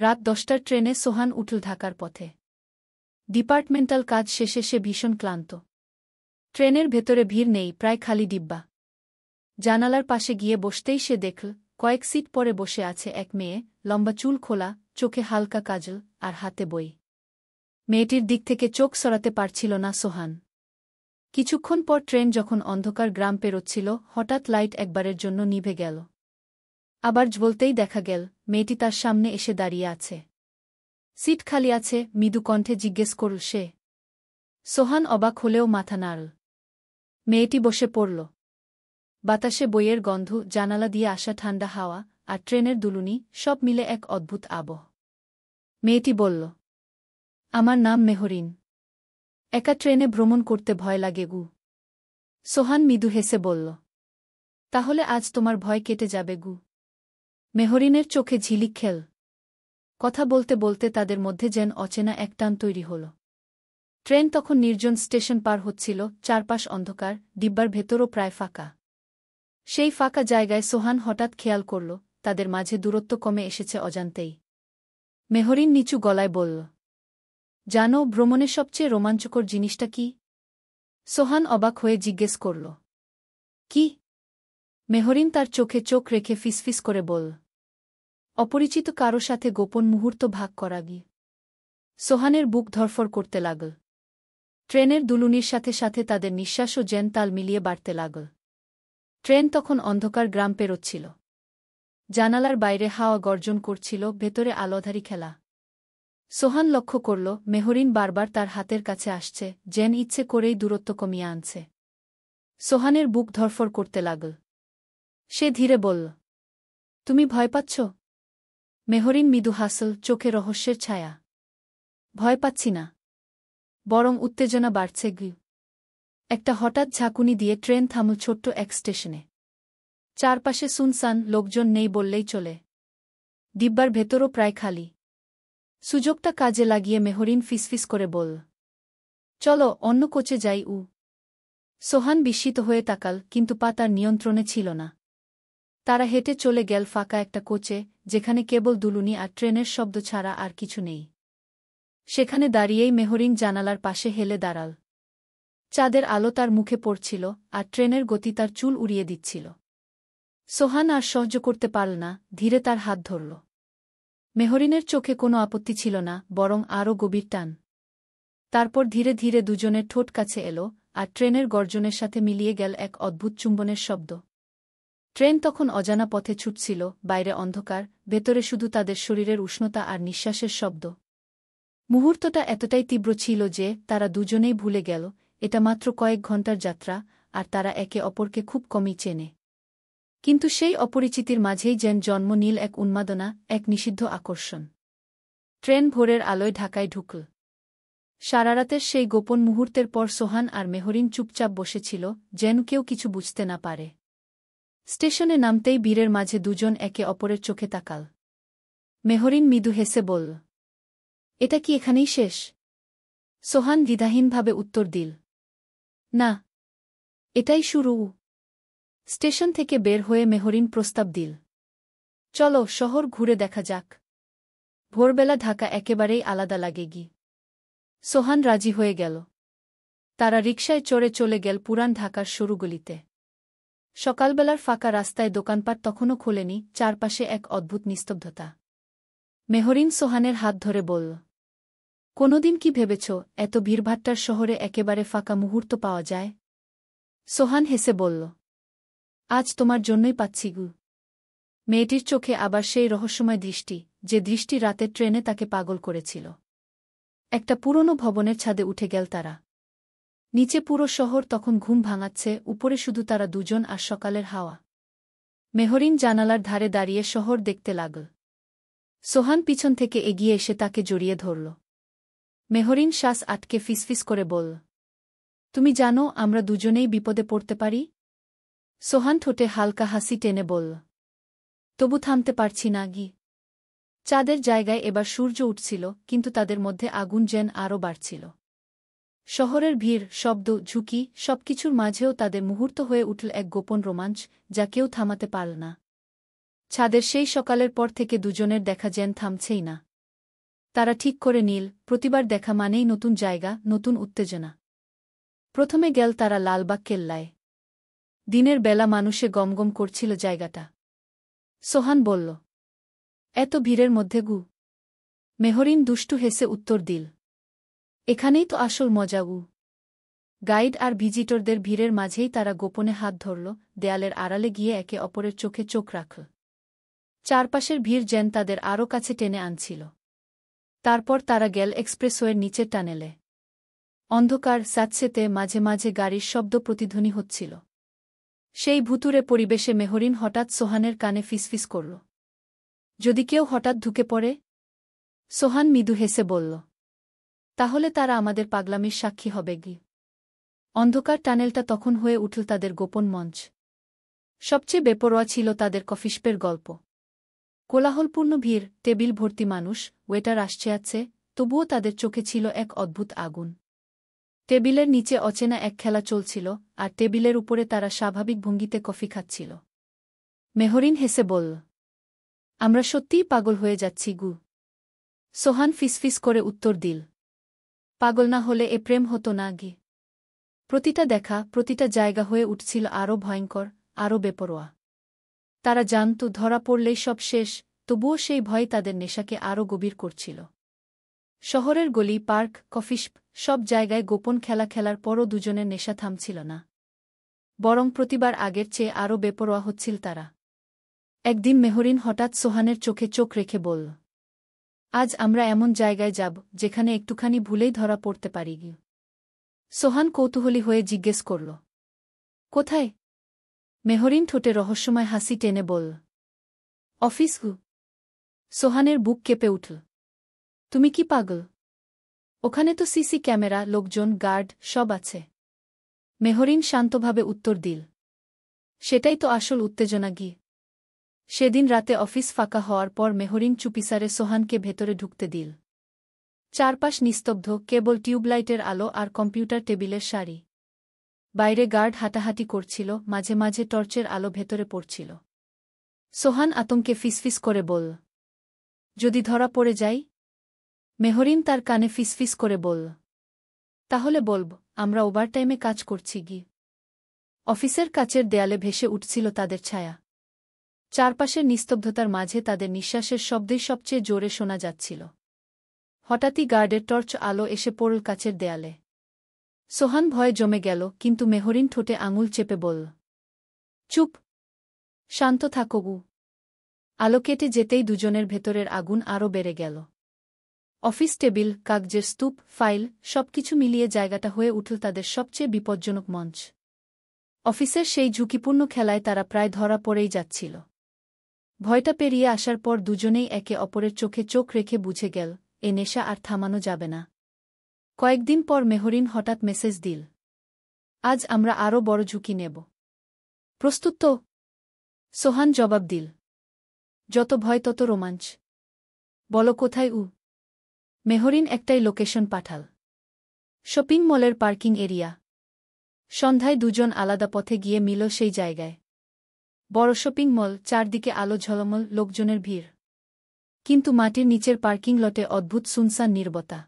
রাত 10টার ট্রেনে সোহান উঠল ঢাকার পথে। ডিপার্টমেন্টাল কাজ শেষে সে ভীষণ ক্লান্ত। ট্রেনের ভেতরে ভিড় নেই, প্রায় খালি ডিব্বা। জানালার পাশে গিয়ে বসতেই সে দেখল কয়েক সিট পরে বসে আছে এক মেয়ে, লম্বা চুল খোলা, চোখে হালকা কাজল আর হাতে বই। মেয়েটির দিক থেকে চোখ সরাতে পারছিল না সোহান। কিছুক্ষণ পর ট্রেন যখন অন্ধকার গ্রাম পেরোচ্ছিল, হঠাৎ লাইট একবারের জন্য নিভে গেল। আবার জ্বলতেই দেখা গেল মেয়েটি তার সামনে এসে দাঁড়িয়ে আছে। সিট খালি আছে, মৃদু কণ্ঠে জিজ্ঞেস করল সে। সোহান অবাক হলেও মাথা নাড়ল। মেয়েটি বসে পড়ল। বাতাসে বইয়ের গন্ধ, জানালা দিয়ে আসা ঠান্ডা হাওয়া আর ট্রেনের দুলুনি সব মিলে এক অদ্ভুত আবহ। মেয়েটি বলল, আমার নাম মেহরিন। একা ট্রেনে ভ্রমণ করতে ভয় লাগে গু। সোহান মৃদু হেসে বলল, তাহলে আজ তোমার ভয় কেটে যাবে গু। মেহরিনের চোখে ঝিলিক খেল। কথা বলতে বলতে তাদের মধ্যে যেন অচেনা এক টান তৈরি হল। ট্রেন তখন নির্জন স্টেশন পার হচ্ছিল, চারপাশ অন্ধকার, ডিব্বার ভেতরও প্রায় ফাঁকা। সেই ফাঁকা জায়গায় সোহান হঠাৎ খেয়াল করল তাদের মাঝে দূরত্ব কমে এসেছে অজান্তেই। মেহরিন নিচু গলায় বলল, জানো ভ্রমণের সবচেয়ে রোমাঞ্চকর জিনিসটা কি? সোহান অবাক হয়ে জিজ্ঞেস করল, কি? মেহরিন তার চোখে চোখ রেখে ফিসফিস করে বলল, অপরিচিত কারো সাথে গোপন মুহূর্ত ভাগ করা গিয়ে। সোহানের বুক ধরফর করতে লাগল। ট্রেনের দুলুনির সাথে সাথে তাদের নিঃশ্বাসও যেন তাল মিলিয়ে বাড়তে লাগল। ট্রেন তখন অন্ধকার গ্রাম পেরোচ্ছিল। জানালার বাইরে হাওয়া গর্জন করছিল, ভেতরে আলোধারী খেলা। সোহান লক্ষ্য করল মেহরিন বারবার তার হাতের কাছে আসছে, যেন ইচ্ছে করেই দূরত্ব কমিয়ে আনছে। সোহানের বুক ধরফর করতে লাগল। সে ধীরে বলল, তুমি ভয় পাচ্ছ? মেহরিন মৃদু হাসল, চোখে রহস্যের ছায়া। ভয় পাচ্ছি না, বরং উত্তেজনা বাড়ছে গি। একটা হঠাৎ ঝাঁকুনি দিয়ে ট্রেন থামল ছোট্ট এক স্টেশনে। চারপাশে সুনসান, লোকজন নেই বললেই চলে। ডিব্বার ভেতরও প্রায় খালি। সুযোগটা কাজে লাগিয়ে মেহরিন ফিসফিস করে বলল, চলো অন্য কোচে যাই। সোহান বিস্মিত হয়ে তাকাল, কিন্তু পা তার নিয়ন্ত্রণে ছিল না। তারা হেঁটে চলে গেল ফাঁকা একটা কোচে, যেখানে কেবল দুলুনি আর ট্রেনের শব্দ ছাড়া আর কিছু নেই। সেখানে দাঁড়িয়েই মেহরিন জানালার পাশে হেলে দাঁড়াল। চাঁদের আলো তার মুখে পড়ছিল, আর ট্রেনের গতি তার চুল উড়িয়ে দিচ্ছিল। সোহান আর সহ্য করতে পারল না, ধীরে তার হাত ধরল। মেহরিনের চোখে কোনো আপত্তি ছিল না, বরং আরও গভীর টান। তারপর ধীরে ধীরে দুজনের ঠোঁট কাছে এলো, আর ট্রেনের গর্জনের সাথে মিলিয়ে গেল এক অদ্ভুত চুম্বনের শব্দ। ট্রেন তখন অজানা পথে ছুটছিল, বাইরে অন্ধকার, ভেতরে শুধু তাদের শরীরের উষ্ণতা আর নিঃশ্বাসের শব্দ। মুহূর্তটা এতটাই তীব্র ছিল যে তারা দুজনেই ভুলে গেল এটা মাত্র কয়েক ঘন্টার যাত্রা, আর তারা একে অপরকে খুব কমই চেনে। কিন্তু সেই অপরিচিতির মাঝেই যেন জন্ম নিল এক উন্মাদনা, এক নিষিদ্ধ আকর্ষণ। ট্রেন ভোরের আলোয় ঢাকায় ঢুকল। সারারাতের সেই গোপন মুহূর্তের পর সোহান আর মেহরিন চুপচাপ বসেছিল, যেন কেউ কিছু বুঝতে না পারে। স্টেশনে নামতেই ভিড়ের মাঝে দুজন একে অপরের চোখে তাকাল। মেহরিন মৃদু হেসে বলল, এটা কি এখানেই শেষ? সোহান দ্বিধাহীনভাবে উত্তর দিল, না, এটাই শুরু। স্টেশন থেকে বের হয়ে মেহরিন প্রস্তাব দিল, চলো শহর ঘুরে দেখা যাক। ভোরবেলা ঢাকা একেবারেই আলাদা লাগে গি। সোহান রাজি হয়ে গেল। তারা রিকশায় চড়ে চলে গেল পুরান ঢাকার সরু গলিতে। সকালবেলার ফাঁকা রাস্তায় দোকানপাট তখনও খোলেনি, চারপাশে এক অদ্ভুত নিস্তব্ধতা। মেহরিন সোহানের হাত ধরে বলল, কোনোদিন কি ভেবেছ এত ভিড়ভাট্টার শহরে একেবারে ফাঁকা মুহূর্ত পাওয়া যায়? সোহান হেসে বলল, আজ তোমার জন্যই পাচ্ছি গু। মেয়েটির চোখে আবার সেই রহস্যময় দৃষ্টি, যে দৃষ্টি রাতের ট্রেনে তাকে পাগল করেছিল। একটা পুরনো ভবনের ছাদে উঠে গেল তারা। নিচে পুরো শহর তখন ঘুম ভাঙাচ্ছে, উপরে শুধু তারা দুজন আর সকালের হাওয়া। মেহরিন জানালার ধারে দাঁড়িয়ে শহর দেখতে লাগল। সোহান পিছন থেকে এগিয়ে এসে তাকে জড়িয়ে ধরল। মেহরিন শ্বাস আটকে ফিসফিস করে বলল, তুমি জানো আমরা দুজনেই বিপদে পড়তে পারি? সোহান ঠোঁটে হালকা হাসি টেনে বলল, তবু থামতে পারছি না গি। চাঁদের জায়গায় এবার সূর্য উঠছিল, কিন্তু তাদের মধ্যে আগুন যেন আরও বাড়ছিল। শহরের ভিড়, শব্দ, ঝুঁকি সবকিছুর মাঝেও তাদের মুহূর্ত হয়ে উঠল এক গোপন রোমাঞ্চ, যা কেউ থামাতে পারল না। ছাদের সেই সকালের পর থেকে দুজনের দেখা যেন থামছেই না। তারা ঠিক করে নিল, প্রতিবার দেখা মানেই নতুন জায়গা, নতুন উত্তেজনা। প্রথমে গেল তারা লালবাগ কেল্লায়। দিনের বেলা মানুষে গমগম করছিল জায়গাটা। সোহান বলল, এত ভিড়ের মধ্যে গু? মেহরিন দুষ্টু হেসে উত্তর দিল, এখানেই তো আসল মজা গু। গাইড আর ভিজিটরদের ভিড়ের মাঝেই তারা গোপনে হাত ধরল, দেয়ালের আড়ালে গিয়ে একে অপরের চোখে চোখ রাখল। চারপাশের ভিড় যেন তাদের আরও কাছে টেনে আনছিল। তারপর তারা গেল এক্সপ্রেসওয়ের নিচের টানেলে। অন্ধকার স্যাঁতসেঁতে, মাঝে মাঝে গাড়ির শব্দ প্রতিধ্বনি হচ্ছিল। সেই ভুতুড়ে পরিবেশে মেহরিন হঠাৎ সোহানের কানে ফিসফিস করল, যদি কেউ হঠাৎ ঢুকে পড়ে? সোহান মৃদু হেসে বলল, তাহলে তারা আমাদের পাগলামির সাক্ষী হবে গি। অন্ধকার টানেলটা তখন হয়ে উঠল তাদের গোপন মঞ্চ। সবচেয়ে বেপরোয়া ছিল তাদের কফিশপের গল্প। কোলাহলপূর্ণ ভিড়, টেবিল ভর্তি মানুষ, ওয়েটার আসছে আছে, তবুও তাদের চোখে ছিল এক অদ্ভুত আগুন। টেবিলের নিচে অচেনা এক খেলা চলছিল, আর টেবিলের উপরে তারা স্বাভাবিক ভঙ্গিতে কফি খাচ্ছিল। মেহরিন হেসে বলল, আমরা সত্যিই পাগল হয়ে যাচ্ছি গু। সোহান ফিসফিস করে উত্তর দিল, পাগল না হলে এ প্রেম হতো না গি। প্রতিটা দেখা, প্রতিটা জায়গা হয়ে উঠছিল আরও ভয়ঙ্কর, আরও বেপরোয়া। তারা জানত ধরা পড়লেই সব শেষ, তবুও সেই ভয় তাদের নেশাকে আরও গভীর করছিল। শহরের গলি, পার্ক, কফিশপ, সব জায়গায় গোপন খেলা খেলার পরও দুজনের নেশা থামছিল না। বরং প্রতিবার আগের চেয়ে আরও বেপরোয়া হচ্ছিল তারা। একদিন মেহরিন হঠাৎ সোহানের চোখে চোখ রেখে বলল, আজ আমরা এমন জায়গায় যাব যেখানে একটুখানি ভুলেই ধরা পড়তে পারি গি। সোহান কৌতূহলী হয়ে জিজ্ঞেস করল, কোথায়? মেহরিন ঠোঁটে রহস্যময় হাসি টেনে বলল, অফিস গু। সোহানের বুক কেঁপে উঠল, তুমি কি পাগল? ওখানে তো সিসি ক্যামেরা, লোকজন, গার্ড সব আছে। মেহরিন শান্তভাবে উত্তর দিল, সেটাই তো আসল উত্তেজনা গি। সেদিন রাতে অফিস ফাঁকা হওয়ার পর মেহরিন চুপিসারে সোহানকে ভেতরে ঢুকতে দিল। চারপাশ নিস্তব্ধ, কেবল টিউবলাইটের আলো আর কম্পিউটার টেবিলের সারি। বাইরে গার্ড হাঁটাহাঁটি করছিল, মাঝে মাঝে টর্চের আলো ভেতরে পড়ছিল। সোহান আতঙ্কে ফিসফিস করে বলল, যদি ধরা পড়ে যাই? মেহরিন তার কানে ফিসফিস করে বলল, তাহলে বলব আমরা ওভারটাইমে কাজ করছি গি। অফিসের কাচের দেয়ালে ভেসে উঠছিল তাদের ছায়া। চারপাশের নিস্তব্ধতার মাঝে তাদের নিঃশ্বাসের শব্দই সবচেয়ে জোরে শোনা যাচ্ছিল। হঠাৎই গার্ডের টর্চ আলো এসে পড়ল কাচের দেয়ালে। সোহান ভয়ে জমে গেল, কিন্তু মেহরিন ঠোঁটে আঙুল চেপে বলল, চুপ, শান্ত থাকো গু। আলো কেটে যেতেই দুজনের ভেতরের আগুন আরও বেড়ে গেল। অফিস টেবিল, কাগজের স্তূপ, ফাইল, সবকিছু মিলিয়ে জায়গাটা হয়ে উঠল তাদের সবচেয়ে বিপজ্জনক মঞ্চ। অফিসের সেই ঝুঁকিপূর্ণ খেলায় তারা প্রায় ধরা পড়েই যাচ্ছিল। ভয়টা পেরিয়ে আসার পর দুজনেই একে অপরের চোখে চোখ রেখে বুঝে গেল, এ নেশা আর থামানো যাবে না। কয়েকদিন পর মেহরিন হঠাৎ মেসেজ দিল, আজ আমরা আরও বড় ঝুঁকি নেব। প্রস্তুত তো? সোহান জবাব দিল, যত ভয় তত রোমাঞ্চ। বলো কোথায় উ? মেহরিন একটাই লোকেশন পাঠাল, শপিং মলের পার্কিং এরিয়া। সন্ধ্যায় দুজন আলাদা পথে গিয়ে মিল সেই জায়গায়। বড় শপিং মল, চারদিকে আলো ঝলমল, লোকজনের ভিড়। কিন্তু মাটির নিচের পার্কিং লটে অদ্ভুত সুনসান নীরবতা।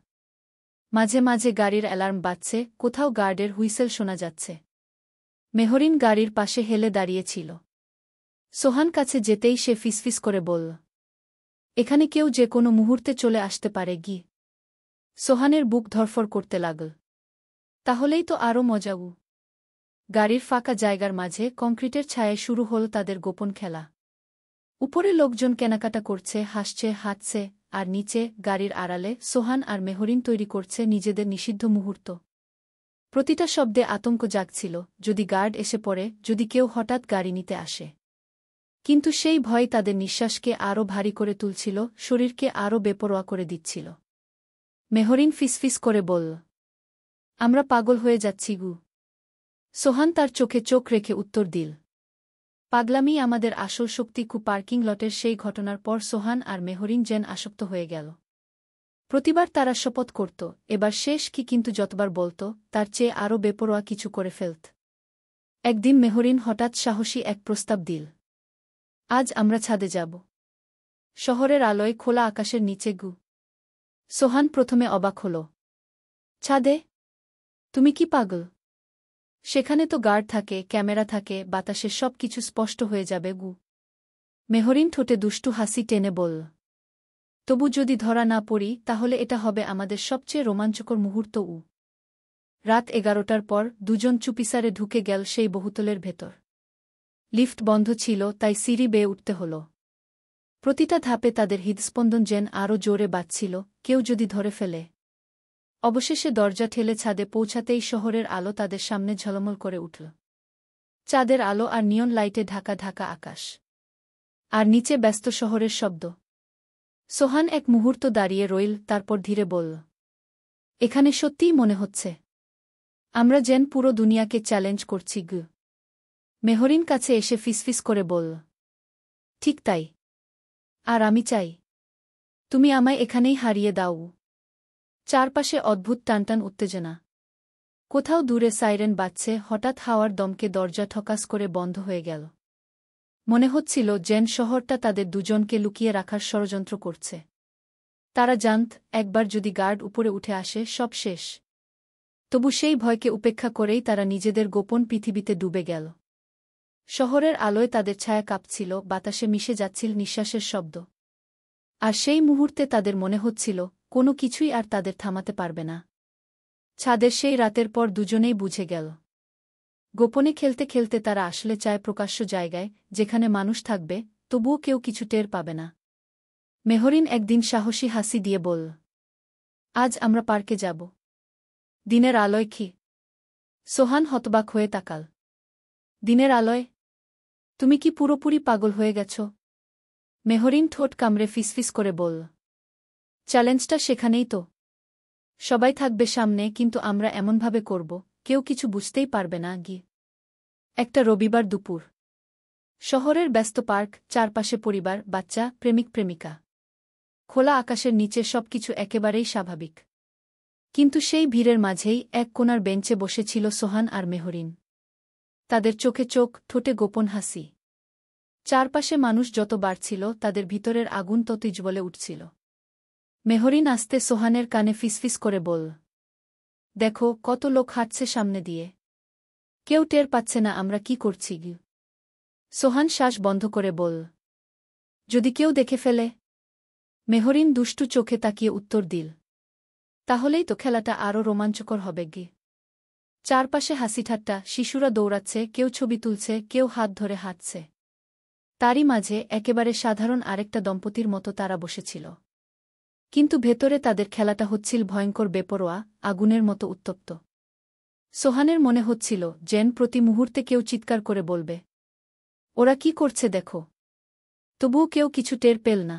মাঝে মাঝে গাড়ির অ্যালার্ম বাজছে, কোথাও গার্ডের হুইসেল শোনা যাচ্ছে। মেহরিন গাড়ির পাশে হেলে দাঁড়িয়েছিল। সোহান কাছে যেতেই সে ফিসফিস করে বলল, এখানে কেউ যে কোনো মুহূর্তে চলে আসতে পারে গি। সোহানের বুক ধরফর করতে লাগল, তাহলেই তো আরও মজাগু। গাড়ির ফাঁকা জায়গার মাঝে কংক্রিটের ছায়ায় শুরু হল তাদের গোপন খেলা। উপরে লোকজন কেনাকাটা করছে, হাসছে, হাঁটছে, আর নিচে গাড়ির আড়ালে সোহান আর মেহরিন তৈরি করছে নিজেদের নিষিদ্ধ মুহূর্ত। প্রতিটা শব্দে আতঙ্ক জাগছিল, যদি গার্ড এসে পড়ে, যদি কেউ হঠাৎ গাড়ি নিতে আসে। কিন্তু সেই ভয় তাদের নিঃশ্বাসকে আরও ভারী করে তুলছিল, শরীরকে আরও বেপরোয়া করে দিচ্ছিল। মেহরিন ফিসফিস করে বলল, আমরা পাগল হয়ে যাচ্ছি গু। সোহান তার চোখে চোখ রেখে উত্তর দিল, পাগলামি আমাদের আসল শক্তি। পার্কিং লটের সেই ঘটনার পর সোহান আর মেহরিন যেন আসক্ত হয়ে গেল। প্রতিবার তারা শপথ করত, এবার শেষ কি, কিন্তু যতবার বলত তার চেয়ে আরও বেপরোয়া কিছু করে ফেলত। একদিন মেহরিন হঠাৎ সাহসী এক প্রস্তাব দিল, আজ আমরা ছাদে যাব। শহরের আলোয়, খোলা আকাশের নিচে গু। সোহান প্রথমে অবাক হল। ছাদে? তুমি কি পাগল? সেখানে তো গার্ড থাকে, ক্যামেরা থাকে, বাতাসে সব কিছু স্পষ্ট হয়ে যাবে গু। মেহরিন ঠোঁটে দুষ্টু হাসি টেনে বলল। তবু যদি ধরা না পড়ি তাহলে এটা হবে আমাদের সবচেয়ে রোমাঞ্চকর মুহূর্ত। রাত 11টার পর দুজন চুপিসারে ঢুকে গেল সেই বহুতলের ভেতর। লিফট বন্ধ ছিল, তাই সিঁড়ি বেয়ে উঠতে হল। প্রতিটা ধাপে তাদের হৃদস্পন্দন যেন আরও জোরে বাজছিল, কেউ যদি ধরে ফেলে। অবশেষে দরজা ঠেলে ছাদে পৌঁছাতেই শহরের আলো তাদের সামনে ঝলমল করে উঠল। চাঁদের আলো আর নিয়ন লাইটে ঢাকা ঢাকা আকাশ। আর নিচে ব্যস্ত শহরের শব্দ। সোহান এক মুহূর্ত দাঁড়িয়ে রইল, তারপর ধীরে বলল, এখানে সত্যিই মনে হচ্ছে আমরা যেন পুরো দুনিয়াকে চ্যালেঞ্জ করছি গু। মেহরিন কাছে এসে ফিসফিস করে বলল, ঠিক তাই। আর আমি চাই তুমি আমায় এখানেই হারিয়ে দাও। চারপাশে অদ্ভুত টানটান উত্তেজনা। কোথাও দূরে সাইরেন বাজছে, হঠাৎ হাওয়ার দমকে দরজা ঠকাস করে বন্ধ হয়ে গেল। মনে হচ্ছিল যেন শহরটা তাদের দুজনকে লুকিয়ে রাখার ষড়যন্ত্র করছে। তারা জানত একবার যদি গার্ড উপরে উঠে আসে সব শেষ। তবু সেই ভয়কে উপেক্ষা করেই তারা নিজেদের গোপন পৃথিবীতে ডুবে গেল। শহরের আলোয় তাদের ছায়া কাঁপছিল, বাতাসে মিশে যাচ্ছিল নিঃশ্বাসের শব্দ। আর সেই মুহূর্তে তাদের মনে হচ্ছিল কোনো কিছুই আর তাদের থামাতে পারবে না। ছাদের সেই রাতের পর দুজনেই বুঝে গেল, গোপনে খেলতে খেলতে তারা আসলে চায় প্রকাশ্য জায়গায়, যেখানে মানুষ থাকবে, তবুও কেউ কিছু টের পাবে না। মেহরিন একদিন সাহসী হাসি দিয়ে বলল, আজ আমরা পার্কে যাব। দিনের আলোয় কি? সোহান হতবাক হয়ে তাকাল। দিনের আলোয়? তুমি কি পুরোপুরি পাগল হয়ে গেছ? মেহরিন ঠোঁট কামড়ে ফিসফিস করে বলল, চ্যালেঞ্জটা সেখানেই তো। সবাই থাকবে সামনে, কিন্তু আমরা এমনভাবে করব কেউ কিছু বুঝতেই পারবে না। একটা রবিবার দুপুর। শহরের ব্যস্ত পার্ক, চারপাশে পরিবার, বাচ্চা, প্রেমিক প্রেমিকা। খোলা আকাশের নিচে সবকিছু একেবারেই স্বাভাবিক। কিন্তু সেই ভিড়ের মাঝেই এক কোণার বেঞ্চে বসেছিল সোহান আর মেহরিন। তাদের চোখে চোখ, ঠোঁটে গোপন হাসি। চারপাশে মানুষ যত বাড়ছিল তাদের ভিতরের আগুন ততই জ্বলে উঠছিল। মেহরিন আস্তে সোহানের কানে ফিসফিস করে বলল, দেখো কত লোক হাঁটছে সামনে দিয়ে। কেউ টের পাচ্ছে না আমরা কি করছি। সোহান শ্বাস বন্ধ করে বলল, যদি কেউ দেখে ফেলে? মেহরিন দুষ্টু চোখে তাকিয়ে উত্তর দিল, তাহলেই তো খেলাটা আরও রোমাঞ্চকর হবে। চারপাশে হাসিঠাট্টা, শিশুরা দৌড়াচ্ছে, কেউ ছবি তুলছে, কেউ হাত ধরে হাঁটছে। তারই মাঝে একেবারে সাধারণ আরেকটা দম্পতির মতো তারা বসেছিল। কিন্তু ভেতরে তাদের খেলাটা হচ্ছিল ভয়ঙ্কর, বেপরোয়া, আগুনের মতো উত্তপ্ত। সোহানের মনে হচ্ছিল যেন প্রতি মুহূর্তে কেউ চিৎকার করে বলবে, ওরা কি করছে দেখো। তবুও কেউ কিছু টের পেল না।